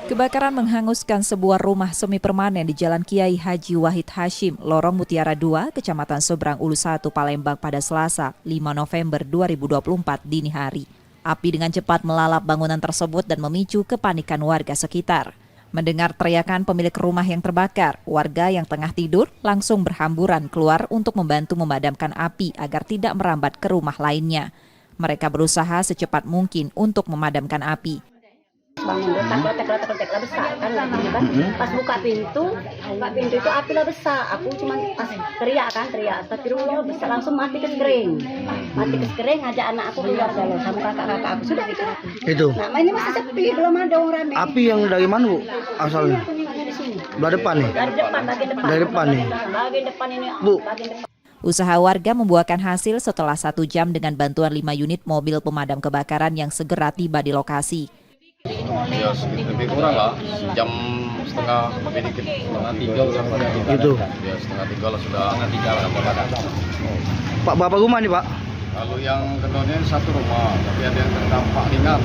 Kebakaran menghanguskan sebuah rumah semi permanen di Jalan Kiai Haji Wahid Hashim, Lorong Mutiara 2, Kecamatan Seberang Ulu 1, Palembang pada Selasa, 5 November 2024 dini hari. Api dengan cepat melalap bangunan tersebut dan memicu kepanikan warga sekitar. Mendengar teriakan pemilik rumah yang terbakar, warga yang tengah tidur langsung berhamburan keluar untuk membantu memadamkan api agar tidak merambat ke rumah lainnya. Mereka berusaha secepat mungkin untuk memadamkan api. Bangun letak lah besar kan, pas buka pintu itu api lah besar. Aku cuma pas teriak, tapi rumahnya bisa langsung mati keskering, ngajak anak aku keluar dulu sama kakak aku sudah itu. Nah ini masih sepi, belum ada orang rame. Api yang dari mana Bu asalnya? Dari depan nih. Dari depan nih. Bagian depan ini Bu. Usaha warga membuahkan hasil setelah 1 jam dengan bantuan 5 unit mobil pemadam kebakaran yang segera tiba di lokasi. Ya lebih kurang lah, jam setengah lebih dikit, setengah 3 udah pada itu. Ya setengah 3 lah sudah pada. Pak, berapa rumah nih Pak? Kalau yang kedua satu rumah, tapi ada yang terdampak ringan.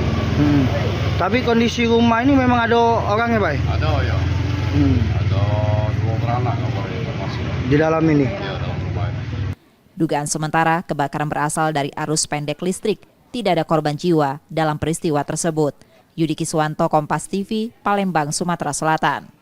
Tapi kondisi rumah ini memang ada orangnya Pak? Ada ya, ada 2 beranak informasi. Di dalam ini? Ya dalam rumah ini. Dugaan sementara kebakaran berasal dari arus pendek listrik. Tidak ada korban jiwa dalam peristiwa tersebut. Yudi Kiswanto, Kompas TV, Palembang, Sumatera Selatan.